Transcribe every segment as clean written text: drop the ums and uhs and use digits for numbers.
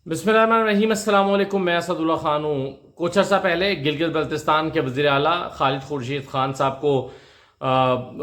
बिस्मिल्लाहिर्रहमानिर्रहीम। अस्सलाम वालेकुम। मैं असदुल्ला खान हूँ। कुछ अर्सा पहले गिलगित बल्तिस्तान के वज़ीर आला खालिद खुर्शीद खान साहब को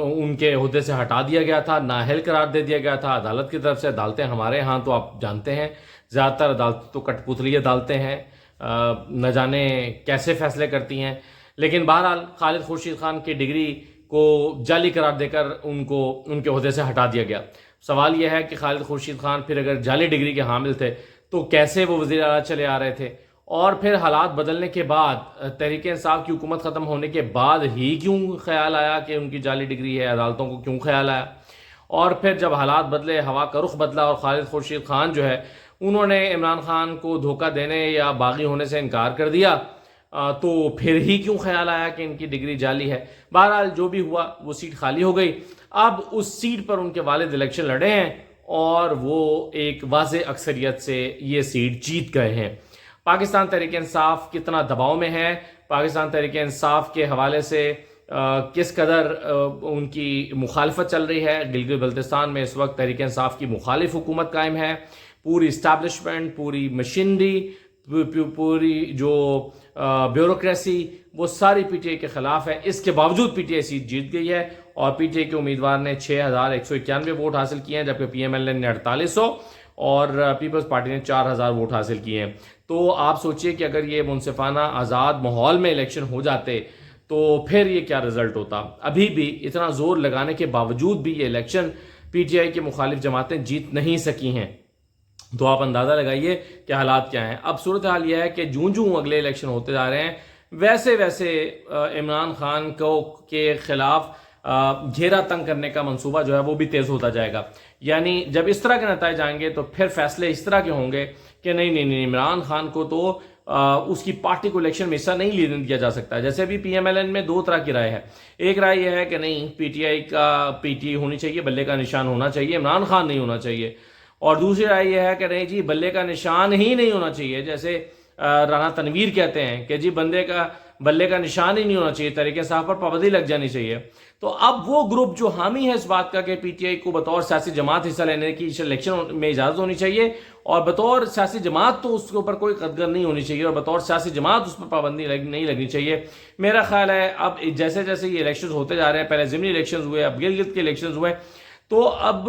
उनके ओहदे से हटा दिया गया था, नाअहल करार दे दिया गया था अदालत की तरफ से। अदालतें हमारे यहाँ तो आप जानते हैं ज़्यादातर अदालतें तो कठपुतली अदालतें हैं, न जाने कैसे फैसले करती हैं। लेकिन बहरहाल खालिद खुर्शीद खान की डिग्री को जाली करार देकर उनको उनके ओहदे से हटा दिया गया। सवाल यह है कि खालिद खुर्शीद खान फिर अगर जाली डिग्री के हामिल थे तो कैसे वो वज़ीर आला चले आ रहे थे, और फिर हालात बदलने के बाद तहरीक इंसाफ की हुकूमत ख़त्म होने के बाद ही क्यों ख्याल आया कि उनकी जाली डिग्री है, अदालतों को क्यों ख्याल आया। और फिर जब हालात बदले, हवा का रुख बदला और खालिद खुर्शीद खान जो है उन्होंने इमरान खान को धोखा देने या बागी होने से इनकार कर दिया, तो फिर ही क्यों ख्याल आया कि इनकी डिग्री जाली है। बहरहाल जो भी हुआ वो सीट खाली हो गई। अब उस सीट पर उनके वालिद इलेक्शन लड़े हैं और वो एक वाज़े अक्सरियत से ये सीट जीत गए हैं। पाकिस्तान तहरीक इंसाफ कितना दबाव में है, पाकिस्तान तहरीक इंसाफ के हवाले से किस कदर उनकी मुखालफत चल रही है। गिलगित बल्तिस्तान में इस वक्त तहरीक इंसाफ की मुखालिफ हुकूमत कायम है। पूरी इस्टेब्लिशमेंट, पूरी मशीनरी, पूरी जो ब्यूरोक्रेसी, वो सारी पीटीआई के ख़िलाफ़ है। इसके बावजूद पीटीआई सीट जीत गई है और पीटीआई के उम्मीदवार ने 6191 वोट हासिल किए हैं, जबकि पीएमएल ने 4800 और पीपल्स पार्टी ने 4000 वोट हासिल किए हैं। तो आप सोचिए कि अगर ये मुनसिफाना आज़ाद माहौल में इलेक्शन हो जाते तो फिर ये क्या रिज़ल्ट होता। अभी भी इतना ज़ोर लगाने के बावजूद भी ये इलेक्शन पीटीआई के मुखालिफ जमातें जीत नहीं सकी हैं। तो आप अंदाज़ा लगाइए कि हालात क्या हैं। अब सूरत हाल यह है कि जूं जूं अगले इलेक्शन होते जा रहे हैं वैसे वैसे इमरान खान को के ख़िलाफ़ घेरा तंग करने का मंसूबा जो है वो भी तेज़ होता जाएगा। यानी जब इस तरह के नतीजे आएंगे तो फिर फैसले इस तरह के होंगे कि नहीं नहीं नहीं, इमरान खान को तो उसकी पार्टी को इलेक्शन में हिस्सा नहीं लेने दिया जा सकता। जैसे भी पीएमएलएन में दो तरह की राय है। एक राय यह है कि नहीं, पीटीआई होनी चाहिए, बल्ले का निशान होना चाहिए, इमरान खान नहीं होना चाहिए। और दूसरी राय यह है कि नहीं जी, बल्ले का निशान ही नहीं होना चाहिए। जैसे राना तनवीर कहते हैं कि जी बल्ले का निशान ही नहीं होना चाहिए, तहरीक इंसाफ पर पाबंदी लग जानी चाहिए। तो अब वो ग्रुप जो हामी है इस बात का कि पीटीआई को बतौर सियासी जमात हिस्सा लेने की इलेक्शन में इजाज़त होनी चाहिए, और बतौर सियासी जमात तो उसके ऊपर कोई कदर नहीं होनी चाहिए, और बतौर सियासी जमात उस पर पाबंदी नहीं लगनी चाहिए। मेरा ख्याल है अब जैसे जैसे ये इलेक्शन होते जा रहे हैं, पहले ज़िमनी इलेक्शन हुए, अब गिलगित के इलेक्शन हुए, तो अब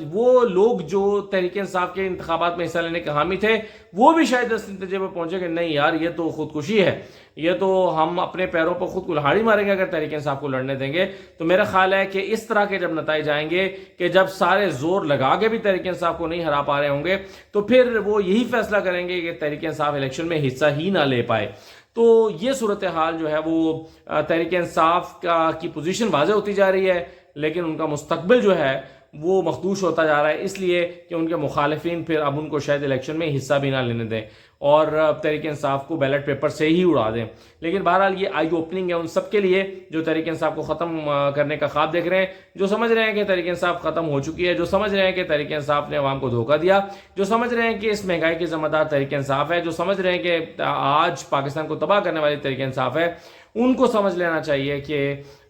वो लोग जो तहरीक इंसाफ के इंतखाबात में हिस्सा लेने के हामी थे वो भी शायद इस नतीजे पर पहुंचे कि नहीं यार, ये तो खुदकुशी है, ये तो हम अपने पैरों पर खुद कुल्हाड़ी मारेंगे अगर तहरीक इंसाफ को लड़ने देंगे। तो मेरा ख्याल है कि इस तरह के जब नतीजे आएंगे कि जब सारे जोर लगा के भी तहरीक इंसाफ को नहीं हरा पा रहे होंगे, तो फिर वो यही फैसला करेंगे कि तहरीक इंसाफ इलेक्शन में हिस्सा ही ना ले पाए। तो ये सूरत हाल जो है वो तहरीक इंसाफ की पोजीशन वाज़ेह होती जा रही है, लेकिन उनका मुस्तकबिल जो है वो मखदूश होता जा रहा है, इसलिए कि उनके मुखालिफिन फिर अब उनको शायद इलेक्शन में हिस्सा भी ना लेने दें और तहरीक इंसाफ को बैलेट पेपर से ही उड़ा दें। लेकिन बहरहाल ये आई ओपनिंग है उन सब के लिए जो तहरीक इंसाफ को ख़त्म करने का ख्वाब देख रहे हैं, जो समझ रहे हैं कि तहरीक इंसाफ ख़त्म हो चुकी है, जो समझ रहे हैं कि तहरीक इंसाफ ने अवाम को धोखा दिया, जो समझ रहे हैं कि इस महंगाई की ज़िम्मेदार तहरीक इंसाफ है, जो समझ रहे हैं कि आज पाकिस्तान को तबाह करने वाली तहरीक इंसाफ है। उनको समझ लेना चाहिए कि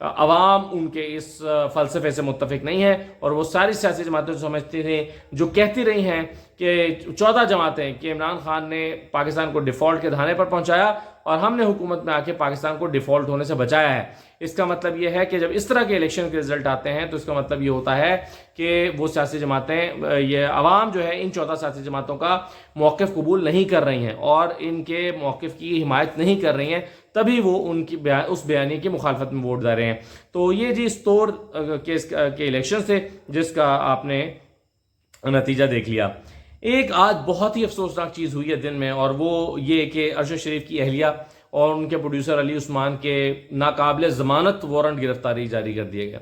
अवाम उनके इस फ़लसफ़े से मुत्तफ़िक नहीं है, और वो सारी सियासी जमातें जो समझती थी, जो कहती रही हैं कि 14 जमातें कि इमरान खान ने पाकिस्तान को डिफ़ॉल्ट के धाने पर पहुंचाया और हमने हुकूमत में आके पाकिस्तान को डिफ़ॉल्ट होने से बचाया है। इसका मतलब यह है कि जब इस तरह के इलेक्शन के रिजल्ट आते हैं तो इसका मतलब ये होता है कि वो सियासी जमातें, ये अवाम जो है इन 14 सियासी जमातों का मौक़िफ़ कबूल नहीं कर रही हैं और इनके मौक़िफ़ की हिमायत नहीं कर रही हैं, तभी वो उनकी उस बयानी की मुखालफत में वोट दे रहे हैं। तो ये जी इस तौर के इलेक्शन थे जिसका आपने नतीजा देख लिया। एक आज बहुत ही अफसोसनाक चीज़ हुई है दिन में, और वो ये कि अरशद शरीफ की अहलिया और उनके प्रोड्यूसर अली उस्मान के नाकाबिल ज़मानत वारंट गिरफ्तारी जारी कर दिया गया।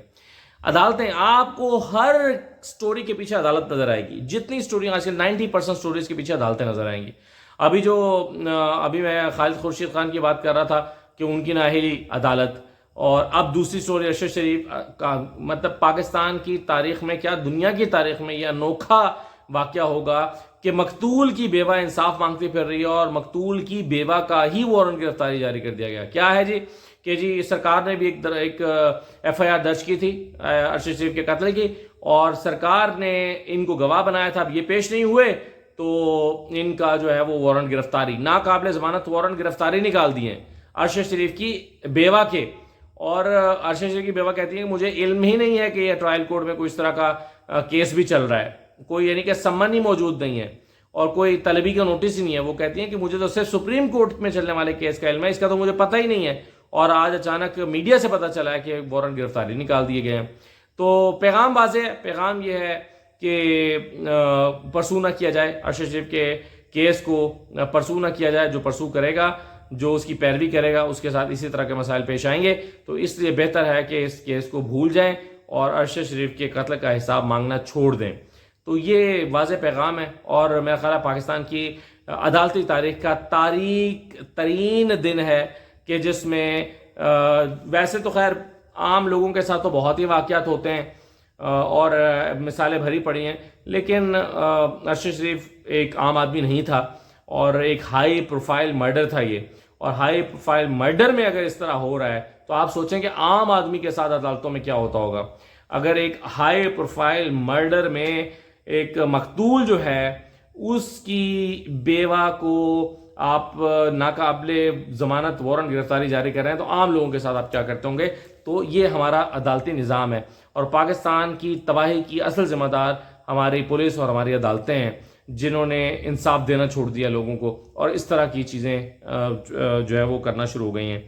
अदालतें, आपको हर स्टोरी के पीछे अदालत नजर आएगी। जितनी स्टोरी आजकल 90% स्टोरीज के पीछे अदालतें नजर आएंगी। अभी मैं खालिद खुर्शीद खान की बात कर रहा था कि उनकी नाअहली अदालत, और अब दूसरी स्टोरी अरशद शरीफ का। मतलब पाकिस्तान की तारीख में, क्या दुनिया की तारीख में यह अनोखा वाक़या होगा कि मकतूल की बेवा इंसाफ मांगती फिर रही है और मकतूल की बेवा का ही वारंट गिरफ्तारी जारी कर दिया गया। क्या है जी कि जी सरकार ने भी एक FIR दर्ज की थी अरशद शरीफ के कत्ल की, और सरकार ने इनको गवाह बनाया था। अब ये पेश नहीं हुए تو ان کا جو ہے وہ وارنٹ گرفتاری، ناقابل ضمانت وارنٹ گرفتاری نکال دیے ہیں ارشد شریف کی بیوہ کے. اور ارشد شریف کی بیوہ کہتی ہے کہ مجھے علم ہی نہیں ہے کہ یہ ٹرائل کورٹ میں کوئی اس طرح کا کیس بھی چل رہا ہے، کوئی یعنی کہ سمن ہی موجود نہیں ہے اور کوئی طلبی کا نوٹس ہی نہیں ہے. وہ کہتی ہیں کہ مجھے تو صرف سپریم کورٹ میں چلنے والے کیس کا علم ہے، اس کا تو مجھے پتہ ہی نہیں ہے، اور آج اچانک میڈیا سے پتہ چلا ہے کہ وارنٹ گرفتاری نکال دیے گئے ہیں. تو پیغام واضح ہے، پیغام یہ ہے کہ پرسو نہ کیا جائے ارشد شریف کے کیس کو، پرسو نہ کیا جائے. جو پرسو کرے گا، جو اس کی پیروی کرے گا، اس کے ساتھ اسی طرح کے مسائل پیش آئیں گے. تو اس لیے بہتر ہے کہ اس کیس کو بھول جائیں اور ارشد شریف کے قتل کا حساب مانگنا چھوڑ دیں. تو یہ واضح پیغام ہے، اور میرا خیال ہے پاکستان کی عدالتی تاریخ کا تاریک ترین دن ہے کہ جس میں ویسے تو خیر عام لوگوں کے ساتھ تو بہت ہی واقعات ہوتے ہیں اور مثالیں بھری پڑی ہیں، لیکن ارشد شریف ایک عام آدمی نہیں تھا، اور ایک ہائی پروفائل مرڈر تھا یہ. اور ہائی پروفائل مرڈر میں اگر اس طرح ہو رہا ہے تو آپ سوچیں کہ عام آدمی کے ساتھ عدالتوں میں کیا ہوتا ہوگا. اگر ایک ہائی پروفائل مرڈر میں ایک مقتول جو ہے اس کی بیوہ کو آپ ناقابل ضمانت وارنٹ گرفتاری جاری کر رہے ہیں تو عام لوگوں کے ساتھ آپ کیا کرتے ہوں گے. تو یہ ہمارا عدالتی نظام ہے، اور پاکستان کی تباہی کی اصل ذمہ دار ہماری پولیس اور ہماری عدالتیں ہیں، جنہوں نے انصاف دینا چھوڑ دیا لوگوں کو، اور اس طرح کی چیزیں جو ہے وہ کرنا شروع ہو گئی ہیں.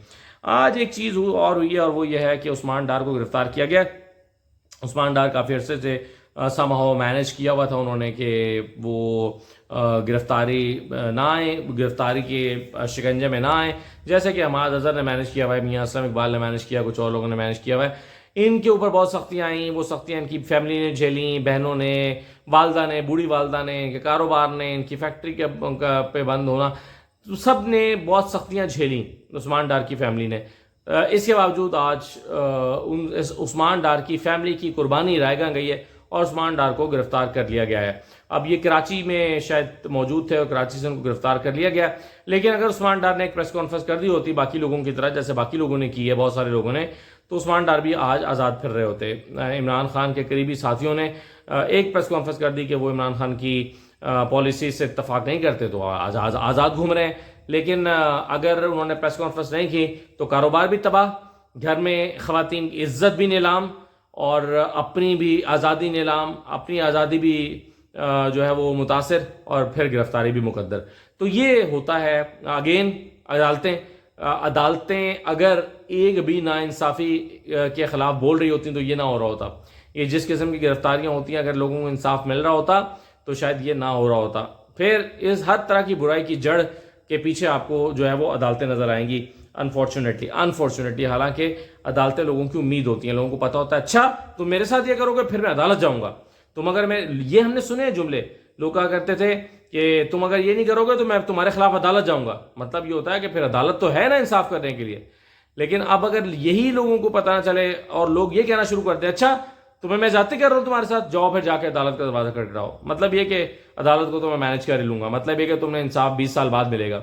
آج ایک چیز اور ہوئی ہے، اور وہ یہ ہے کہ عثمان ڈار کو گرفتار کیا گیا. عثمان ڈار کافی عرصے سے سمہاؤ مینیج کیا ہوا تھا انہوں نے کہ وہ گرفتاری نہ آئیں، گرفتاری کے شکنجے میں نہ آئیں، جیسے کہ حماد اظہر نے مینیج کیا ہوا ہے، میاں اسلم اقبال نے مینیج کیا، کچھ اور لوگوں نے مینیج کیا ہوا ہے. ان کے اوپر بہت سختیاں آئیں، وہ سختیاں ان کی فیملی نے جھیلیں، بہنوں نے، والدہ نے، بوڑھی والدہ نے، ان کے کاروبار نے، ان کی فیکٹری کے پہ بند ہونا، سب نے بہت سختیاں جھیلیں عثمان ڈار کی فیملی نے. اس کے باوجود آج عثمان ڈار کی فیملی کی قربانی رائے گاں گئی ہے اور عثمان ڈار کو گرفتار کر لیا گیا ہے. اب یہ کراچی میں شاید موجود تھے اور کراچی سے ان کو گرفتار کر لیا گیا، لیکن اگر عثمان ڈار نے ایک پریس کانفرنس کر دی ہوتی باقی لوگوں کی طرح، جیسے باقی لوگوں نے کی ہے بہت سارے لوگوں نے، تو عثمان ڈار بھی آج آزاد پھر رہے ہوتے. عمران خان کے قریبی ساتھیوں نے ایک پریس کانفرنس کر دی کہ وہ عمران خان کی پالیسی سے اتفاق نہیں کرتے تو آزاد گھوم رہے ہیں. لیکن اگر انہوں نے پریس کانفرنس نہیں کی تو کاروبار بھی تباہ، گھر میں خواتین کی عزت بھی نیلام، اور اپنی بھی آزادی نیلام، اپنی آزادی بھی جو ہے وہ متاثر، اور پھر گرفتاری بھی مقدر. تو یہ ہوتا ہے اگین عدالتیں اگر ایک بھی ناانصافی کے خلاف بول رہی ہوتی تو یہ نہ ہو رہا ہوتا. یہ جس قسم کی گرفتاریاں ہوتی ہیں، اگر لوگوں کو انصاف مل رہا ہوتا تو شاید یہ نہ ہو رہا ہوتا. پھر اس ہر طرح کی برائی کی جڑ کے پیچھے آپ کو جو ہے وہ عدالتیں نظر آئیں گی. انفارچونیٹلی حالانکہ عدالتیں لوگوں کی امید ہوتی ہیں، لوگوں کو پتہ ہوتا ہے اچھا تم میرے ساتھ یہ کرو گے پھر میں عدالت جاؤں گا. تم اگر یہ ہم نے سنے ہیں جملے، لوگ کہا کرتے تھے کہ تم اگر یہ نہیں کرو گے تو میں تمہارے خلاف عدالت جاؤں گا. مطلب یہ ہوتا ہے کہ پھر عدالت تو ہے نا انصاف کرنے کے لیے. لیکن اب اگر یہی لوگوں کو پتہ نہ چلے اور لوگ یہ کہنا شروع کر دیں اچھا تمہیں میں جاتے کر رہا ہوں تمہارے ساتھ، جاؤ پھر جا کے عدالت کا دروازہ کھٹکھٹاؤ، مطلب یہ کہ عدالت کو تو میں مینیج کر ہی لوں گا، مطلب یہ کہ تم نے انصاف 20 سال بعد ملے گا.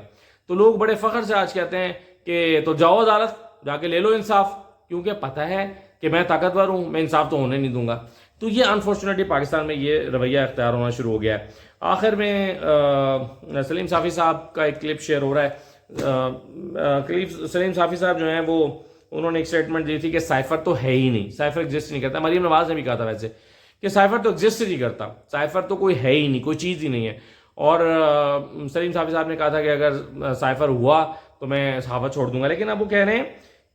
تو لوگ بڑے فخر سے آج کہتے ہیں کہ تو جاؤ عدالت جا کے لے لو انصاف، کیونکہ پتہ ہے کہ میں طاقتور ہوں، میں انصاف تو ہونے نہیں دوں گا. تو یہ انفارچونیٹلی پاکستان میں یہ رویہ اختیار ہونا شروع ہو گیا ہے. آخر میں سلیم صافی صاحب کا ایک کلپ شیئر ہو رہا ہے. سلیم صافی صاحب جو ہیں وہ انہوں نے ایک سٹیٹمنٹ دی تھی کہ سائفر تو ہے ہی نہیں، سائفر ایگزسٹ نہیں کرتا. مریم نواز نے بھی کہا تھا ویسے کہ سائفر تو ایگزسٹ نہیں کرتا، سائفر تو کوئی ہے ہی نہیں، کوئی چیز ہی نہیں ہے. اور سلیم صافی صاحب نے کہا تھا کہ اگر سائفر ہوا تو میں صحافت چھوڑ دوں گا. لیکن اب وہ کہہ رہے ہیں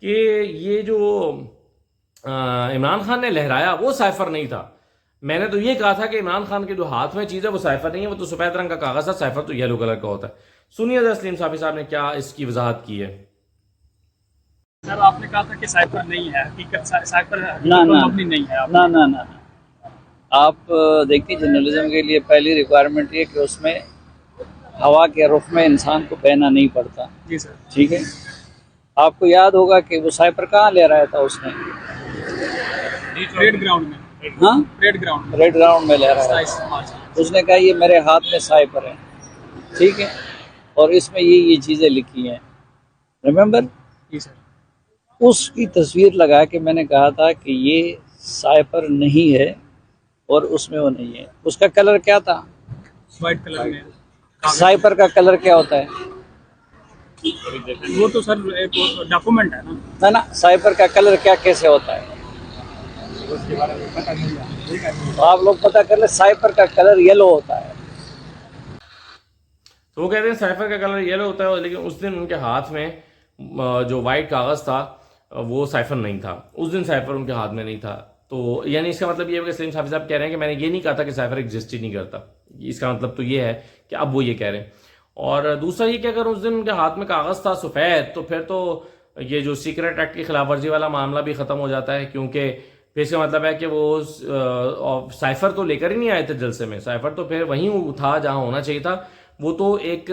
کہ یہ جو عمران خان نے لہرایا وہ سائفر نہیں تھا. میں نے تو یہ کہا تھا کہ عمران خان کے جو ہاتھ میں چیز ہے وہ سائفر نہیں ہے، وہ تو سفید رنگ کا کاغذ ہے، سائفر تو یلو کلر کا ہوتا ہے. سنیے ذرا سلیم صافی صاحب نے کیا اس کی وضاحت کی ہے. سر آپ نے کہا تھا کہ سائفر نہیں ہے، حقیقت سائفر مبنی نہیں ہے. نہ آپ دیکھیے جرنلزم کے لیے پہلی ریکوائرمنٹ یہ کہ اس میں ہوا کے رخ میں انسان کو بہنا نہیں پڑتا. جی سر. ٹھیک ہے، آپ کو یاد ہوگا کہ وہ سائفر کہاں لے رہا تھا اس نے؟ ریڈ گراؤنڈ میں. ہاں ریڈ گراؤنڈ میں لے رہا تھا. اس نے کہا یہ میرے ہاتھ میں سائفر ہے، ٹھیک ہے، اور اس میں یہ چیزیں لکھی ہیں. ریممبر؟ جی سر. اس کی تصویر لگا کے میں نے کہا تھا کہ یہ سائفر نہیں ہے اور اس میں وہ نہیں ہے. اس کا کلر کیا تھا؟ व्हाइट कलर में साइफर का कलर क्या होता है? वो तो सर एक डॉक्यूमेंट है ना ना ना, साइफर का कलर क्या कैसे होता है? उसके बारे में पता नहीं है। तो आप लोग पता कर ले, साइफर का कलर येलो होता है। तो वो कहते हैं साइफर का कलर येलो होता है, लेकिन उस दिन उनके हाथ में जो वाइट कागज़ था वो साइफर नहीं था, उस दिन साइफर उनके हाथ में नहीं था। तो यानी इसका मतलब ये है कि सलीम साहब कह रहे हैं कि मैंने ये नहीं कहा था कि साइफर एग्जिस्ट ही नहीं करता। इसका मतलब तो ये है कि अब वो ये कह रहे हैं। और दूसरा ये कि अगर उस दिन उनके हाथ में कागज़ था सफ़ेद, तो फिर तो ये जो सीक्रेट एक्ट की खिलाफ वर्जी वाला मामला भी ख़त्म हो जाता है, क्योंकि फिर इसका मतलब है कि वो साइफर तो लेकर ही नहीं आए थे जलसे में। साइफर तो फिर वहीं था जहाँ होना चाहिए था। वो तो एक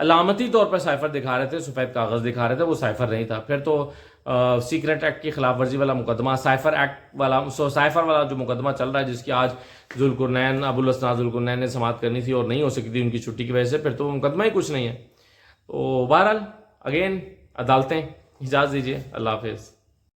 अलामती तौर पर साइफर दिखा रहे थे, सफ़ेद कागज़ दिखा रहे थे, वो साइफर नहीं था। फिर तो सीक्रेट एक्ट की खिलाफ वर्जी वाला मुकदमा, साइफर एक्ट वाला, साइफर वाला जो मुकदमा चल रहा है, जिसकी आज जुल्कुरनैन, अबुल हसन जुल्कुरनैन ने समाअत करनी थी और नहीं हो सकी थी उनकी छुट्टी की वजह से, फिर तो वो मुकदमा ही कुछ नहीं है। तो बहरहाल अगेन अदालतें, इजाज़त दीजिए, अल्लाह हाफिज़।